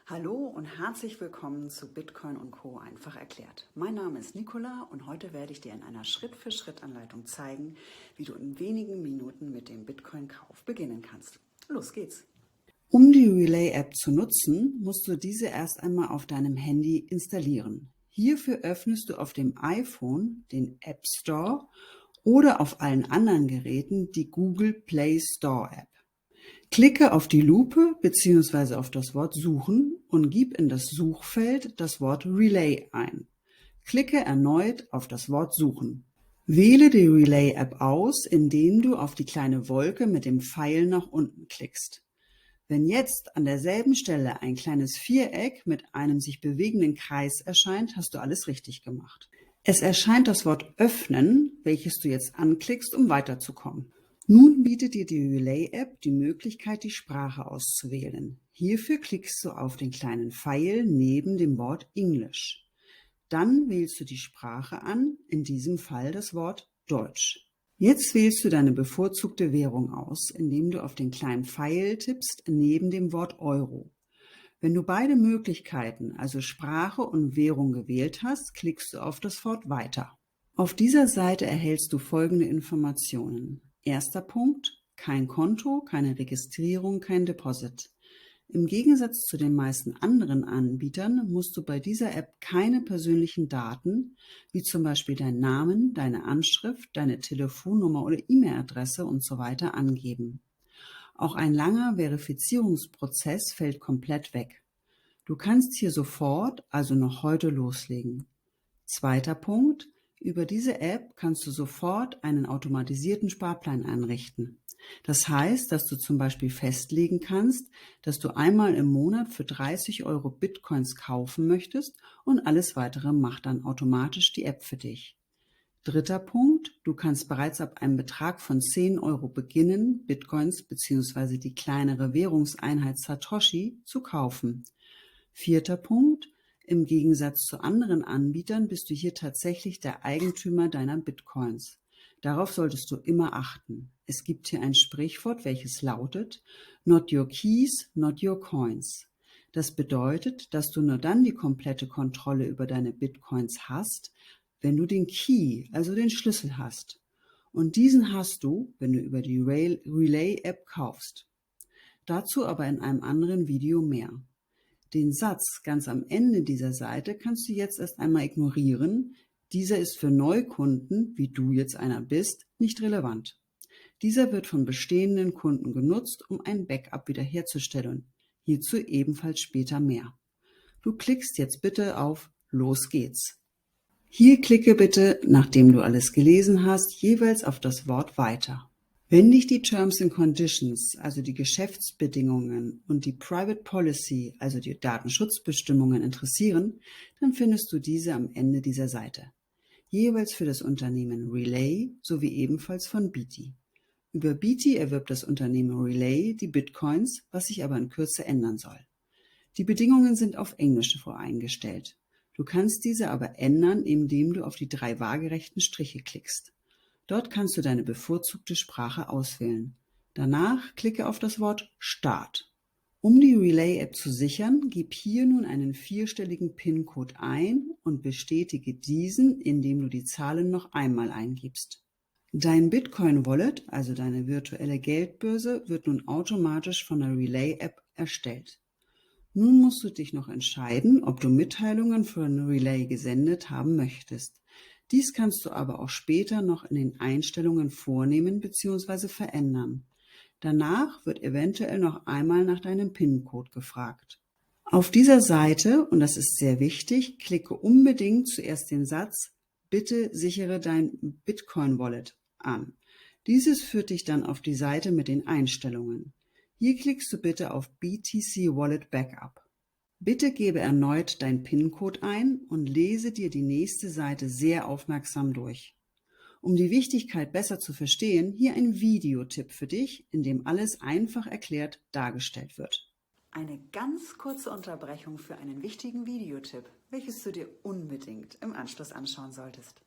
Hallo und herzlich willkommen zu Bitcoin und Co. einfach erklärt. Mein Name ist Nicola und heute werde ich dir in einer Schritt-für-Schritt-Anleitung zeigen, wie du in wenigen Minuten mit dem Bitcoin-Kauf beginnen kannst. Los geht's! Um die Relay-App zu nutzen, musst du diese erst einmal auf deinem Handy installieren. Hierfür öffnest du auf dem iPhone den App Store oder auf allen anderen Geräten die Google Play Store App. Klicke auf die Lupe bzw. auf das Wort Suchen und gib in das Suchfeld das Wort Relay ein. Klicke erneut auf das Wort Suchen. Wähle die Relay-App aus, indem du auf die kleine Wolke mit dem Pfeil nach unten klickst. Wenn jetzt an derselben Stelle ein kleines Viereck mit einem sich bewegenden Kreis erscheint, hast du alles richtig gemacht. Es erscheint das Wort Öffnen, welches du jetzt anklickst, um weiterzukommen. Nun bietet dir die Relay-App die Möglichkeit, die Sprache auszuwählen. Hierfür klickst du auf den kleinen Pfeil neben dem Wort English. Dann wählst du die Sprache an, in diesem Fall das Wort Deutsch. Jetzt wählst du deine bevorzugte Währung aus, indem du auf den kleinen Pfeil tippst neben dem Wort Euro. Wenn du beide Möglichkeiten, also Sprache und Währung gewählt hast, klickst du auf das Wort Weiter. Auf dieser Seite erhältst du folgende Informationen. Erster Punkt: kein Konto, keine Registrierung, kein Deposit. Im Gegensatz zu den meisten anderen Anbietern musst du bei dieser App keine persönlichen Daten, wie zum Beispiel deinen Namen, deine Anschrift, deine Telefonnummer oder E-Mail-Adresse usw. angeben. Auch ein langer Verifizierungsprozess fällt komplett weg. Du kannst hier sofort, also noch heute, loslegen. Zweiter Punkt: über diese App kannst du sofort einen automatisierten Sparplan einrichten. Das heißt, dass du zum Beispiel festlegen kannst, dass du einmal im Monat für 30 Euro Bitcoins kaufen möchtest und alles weitere macht dann automatisch die App für dich. Dritter Punkt: du kannst bereits ab einem Betrag von 10 Euro beginnen, Bitcoins bzw. die kleinere Währungseinheit Satoshi zu kaufen. Vierter Punkt: im Gegensatz zu anderen Anbietern bist du hier tatsächlich der Eigentümer deiner Bitcoins. Darauf solltest du immer achten. Es gibt hier ein Sprichwort, welches lautet: Not your keys, not your coins. Das bedeutet, dass du nur dann die komplette Kontrolle über deine Bitcoins hast, wenn du den Key, also den Schlüssel hast. Und diesen hast du, wenn du über die Relay-App kaufst. Dazu aber in einem anderen Video mehr. Den Satz ganz am Ende dieser Seite kannst du jetzt erst einmal ignorieren. Dieser ist für Neukunden, wie du jetzt einer bist, nicht relevant. Dieser wird von bestehenden Kunden genutzt, um ein Backup wiederherzustellen. Hierzu ebenfalls später mehr. Du klickst jetzt bitte auf Los geht's. Hier klicke bitte, nachdem du alles gelesen hast, jeweils auf das Wort Weiter. Wenn dich die Terms and Conditions, also die Geschäftsbedingungen und die Private Policy, also die Datenschutzbestimmungen interessieren, dann findest du diese am Ende dieser Seite. Jeweils für das Unternehmen Relay sowie ebenfalls von Beatty. Über Beatty erwirbt das Unternehmen Relay die Bitcoins, was sich aber in Kürze ändern soll. Die Bedingungen sind auf Englisch voreingestellt. Du kannst diese aber ändern, indem du auf die 3 waagerechten Striche klickst. Dort kannst du deine bevorzugte Sprache auswählen. Danach klicke auf das Wort Start. Um die Relay-App zu sichern, gib hier nun einen 4-stelligen PIN-Code ein und bestätige diesen, indem du die Zahlen noch einmal eingibst. Dein Bitcoin-Wallet, also deine virtuelle Geldbörse, wird nun automatisch von der Relay-App erstellt. Nun musst du dich noch entscheiden, ob du Mitteilungen von Relay gesendet haben möchtest. Dies kannst du aber auch später noch in den Einstellungen vornehmen bzw. verändern. Danach wird eventuell noch einmal nach deinem PIN-Code gefragt. Auf dieser Seite, und das ist sehr wichtig, klicke unbedingt zuerst den Satz „Bitte sichere dein Bitcoin-Wallet" an. Dieses führt dich dann auf die Seite mit den Einstellungen. Hier klickst du bitte auf BTC Wallet Backup. Bitte gebe erneut dein PIN-Code ein und lese dir die nächste Seite sehr aufmerksam durch. Um die Wichtigkeit besser zu verstehen, hier ein Videotipp für dich, in dem alles einfach erklärt dargestellt wird. Eine ganz kurze Unterbrechung für einen wichtigen Videotipp, welches du dir unbedingt im Anschluss anschauen solltest.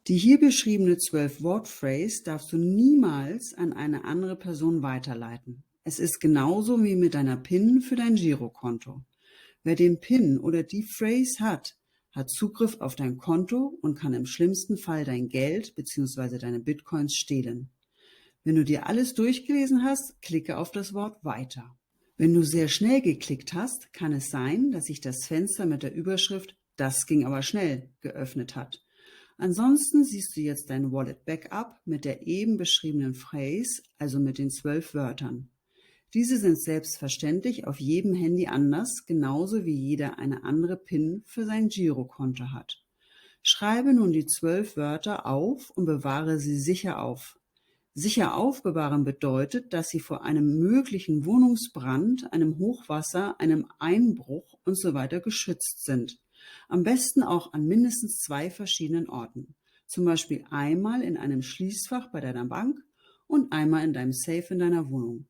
Die hier beschriebene 12-Wort-Phrase darfst du niemals an eine andere Person weiterleiten. Es ist genauso wie mit deiner PIN für dein Girokonto. Wer den PIN oder die Phrase hat, hat Zugriff auf dein Konto und kann im schlimmsten Fall dein Geld bzw. deine Bitcoins stehlen. Wenn du dir alles durchgelesen hast, klicke auf das Wort Weiter. Wenn du sehr schnell geklickt hast, kann es sein, dass sich das Fenster mit der Überschrift „Das ging aber schnell" geöffnet hat. Ansonsten siehst du jetzt dein Wallet Backup mit der eben beschriebenen Phrase, also mit den 12 Wörtern. Diese sind selbstverständlich auf jedem Handy anders, genauso wie jeder eine andere PIN für sein Girokonto hat. Schreibe nun die 12 Wörter auf und bewahre sie sicher auf. Sicher aufbewahren bedeutet, dass sie vor einem möglichen Wohnungsbrand, einem Hochwasser, einem Einbruch usw. geschützt sind. Am besten auch an mindestens 2 verschiedenen Orten. Zum Beispiel einmal in einem Schließfach bei deiner Bank und einmal in deinem Safe in deiner Wohnung.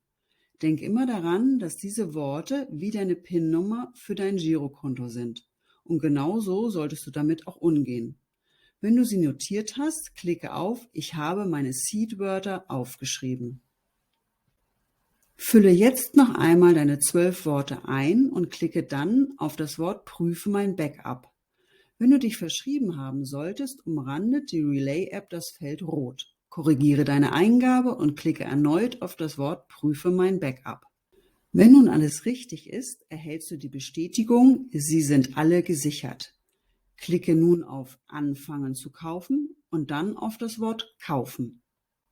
Denk immer daran, dass diese Worte wie deine PIN-Nummer für dein Girokonto sind. Und genau so solltest du damit auch umgehen. Wenn du sie notiert hast, klicke auf „Ich habe meine Seed-Wörter aufgeschrieben". Fülle jetzt noch einmal deine 12 Worte ein und klicke dann auf das Wort „Prüfe mein Backup". Wenn du dich verschrieben haben solltest, umrandet die Relay-App das Feld rot. Korrigiere deine Eingabe und klicke erneut auf das Wort „Prüfe mein Backup". Wenn nun alles richtig ist, erhältst du die Bestätigung „Sie sind alle gesichert". Klicke nun auf „Anfangen zu kaufen" und dann auf das Wort „Kaufen".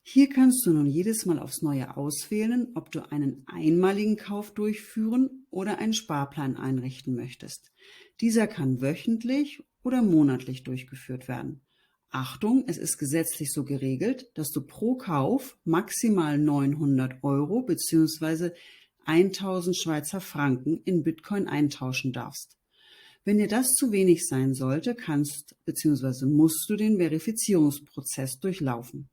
Hier kannst du nun jedes Mal aufs Neue auswählen, ob du einen einmaligen Kauf durchführen oder einen Sparplan einrichten möchtest. Dieser kann wöchentlich oder monatlich durchgeführt werden. Achtung, es ist gesetzlich so geregelt, dass du pro Kauf maximal 900 Euro bzw. 1000 Schweizer Franken in Bitcoin eintauschen darfst. Wenn dir das zu wenig sein sollte, kannst bzw. musst du den Verifizierungsprozess durchlaufen.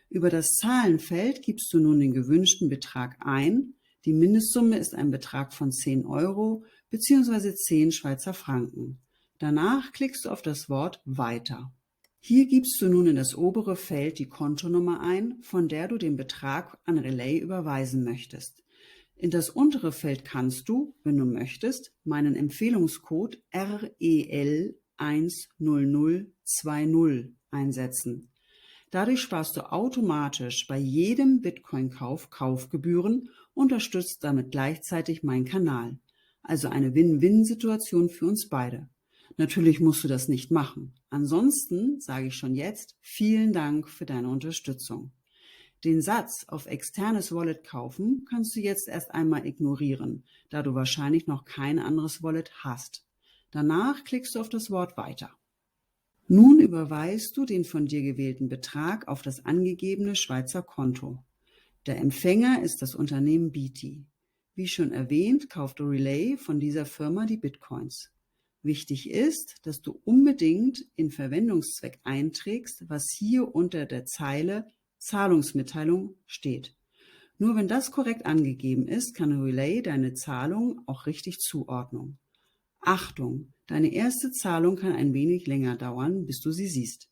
Über das Zahlenfeld gibst du nun den gewünschten Betrag ein. Die Mindestsumme ist ein Betrag von 10 Euro bzw. 10 Schweizer Franken. Danach klickst du auf das Wort Weiter. Hier gibst du nun in das obere Feld die Kontonummer ein, von der du den Betrag an Relay überweisen möchtest. In das untere Feld kannst du, wenn du möchtest, meinen Empfehlungscode REL10020 einsetzen. Dadurch sparst du automatisch bei jedem Bitcoin-Kauf Kaufgebühren und unterstützt damit gleichzeitig meinen Kanal. Also eine Win-Win-Situation für uns beide. Natürlich musst du das nicht machen. Ansonsten sage ich schon jetzt vielen Dank für deine Unterstützung. Den Satz „auf externes Wallet kaufen" kannst du jetzt erst einmal ignorieren, da du wahrscheinlich noch kein anderes Wallet hast. Danach klickst du auf das Wort Weiter. Nun überweist du den von dir gewählten Betrag auf das angegebene Schweizer Konto. Der Empfänger ist das Unternehmen Beatty. Wie schon erwähnt, kauft Relay von dieser Firma die Bitcoins. Wichtig ist, dass du unbedingt in Verwendungszweck einträgst, was hier unter der Zeile Zahlungsmitteilung steht. Nur wenn das korrekt angegeben ist, kann Relay deine Zahlung auch richtig zuordnen. Achtung, deine erste Zahlung kann ein wenig länger dauern, bis du sie siehst.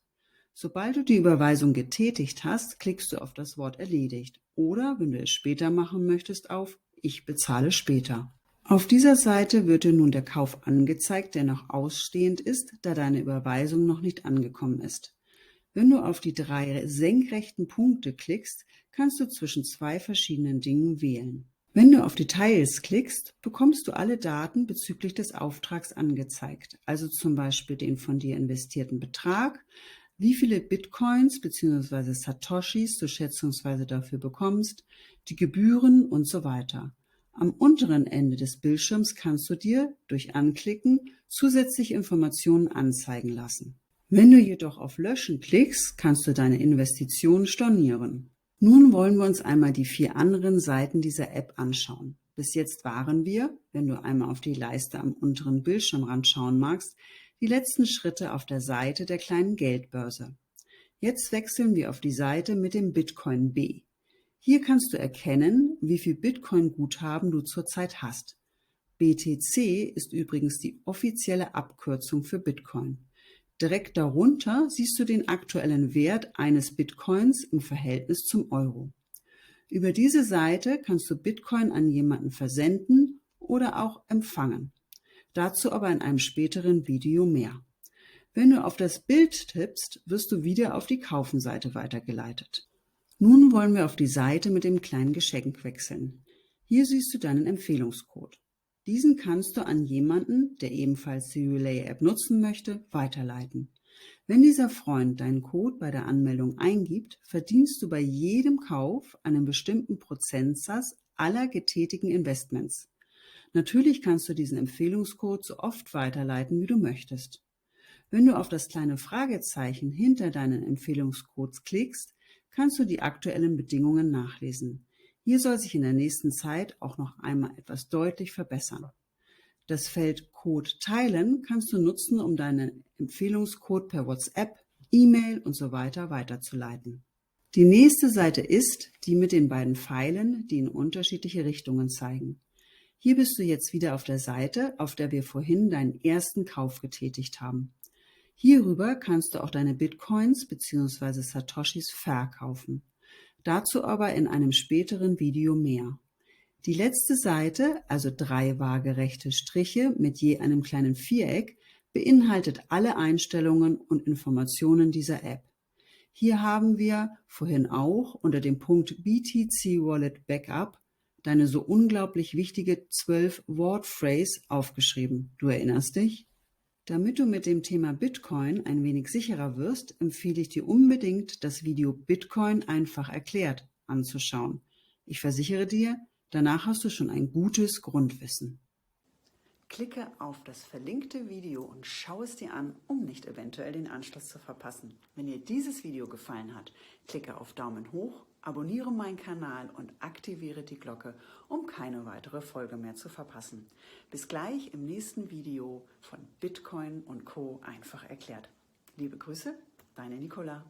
Sobald du die Überweisung getätigt hast, klickst du auf das Wort Erledigt oder, wenn du es später machen möchtest, auf Ich bezahle später. Auf dieser Seite wird dir nun der Kauf angezeigt, der noch ausstehend ist, da deine Überweisung noch nicht angekommen ist. Wenn du auf die 3 senkrechten Punkte klickst, kannst du zwischen 2 verschiedenen Dingen wählen. Wenn du auf Details klickst, bekommst du alle Daten bezüglich des Auftrags angezeigt, also zum Beispiel den von dir investierten Betrag, wie viele Bitcoins bzw. Satoshis du schätzungsweise dafür bekommst, die Gebühren und so weiter. Am unteren Ende des Bildschirms kannst du dir durch Anklicken zusätzliche Informationen anzeigen lassen. Wenn du jedoch auf Löschen klickst, kannst du deine Investition stornieren. Nun wollen wir uns einmal die 4 anderen Seiten dieser App anschauen. Bis jetzt waren wir, wenn du einmal auf die Leiste am unteren Bildschirmrand schauen magst, die letzten Schritte auf der Seite der kleinen Geldbörse. Jetzt wechseln wir auf die Seite mit dem Bitcoin B. Hier kannst du erkennen, wie viel Bitcoin-Guthaben du zurzeit hast. BTC ist übrigens die offizielle Abkürzung für Bitcoin. Direkt darunter siehst du den aktuellen Wert eines Bitcoins im Verhältnis zum Euro. Über diese Seite kannst du Bitcoin an jemanden versenden oder auch empfangen. Dazu aber in einem späteren Video mehr. Wenn du auf das Bild tippst, wirst du wieder auf die Kaufen-Seite weitergeleitet. Nun wollen wir auf die Seite mit dem kleinen Geschenk wechseln. Hier siehst du deinen Empfehlungscode. Diesen kannst du an jemanden, der ebenfalls die Relay-App nutzen möchte, weiterleiten. Wenn dieser Freund deinen Code bei der Anmeldung eingibt, verdienst du bei jedem Kauf einen bestimmten Prozentsatz aller getätigten Investments. Natürlich kannst du diesen Empfehlungscode so oft weiterleiten, wie du möchtest. Wenn du auf das kleine Fragezeichen hinter deinen Empfehlungscodes klickst, kannst du die aktuellen Bedingungen nachlesen. Hier soll sich in der nächsten Zeit auch noch einmal etwas deutlich verbessern. Das Feld Code teilen kannst du nutzen, um deinen Empfehlungscode per WhatsApp, E-Mail und so weiter weiterzuleiten. Die nächste Seite ist die mit den beiden Pfeilen, die in unterschiedliche Richtungen zeigen. Hier bist du jetzt wieder auf der Seite, auf der wir vorhin deinen ersten Kauf getätigt haben. Hierüber kannst du auch deine Bitcoins bzw. Satoshis verkaufen. Dazu aber in einem späteren Video mehr. Die letzte Seite, also 3 waagerechte Striche mit je einem kleinen Viereck, beinhaltet alle Einstellungen und Informationen dieser App. Hier haben wir vorhin auch unter dem Punkt BTC Wallet Backup deine so unglaublich wichtige 12-Word-Phrase aufgeschrieben. Du erinnerst dich? Damit du mit dem Thema Bitcoin ein wenig sicherer wirst, empfehle ich dir unbedingt, das Video Bitcoin einfach erklärt anzuschauen. Ich versichere dir, danach hast du schon ein gutes Grundwissen. Klicke auf das verlinkte Video und schau es dir an, um nicht eventuell den Anschluss zu verpassen. Wenn dir dieses Video gefallen hat, klicke auf Daumen hoch, abonniere meinen Kanal und aktiviere die Glocke, um keine weitere Folge mehr zu verpassen. Bis gleich im nächsten Video von Bitcoin und Co. einfach erklärt. Liebe Grüße, deine Nicola.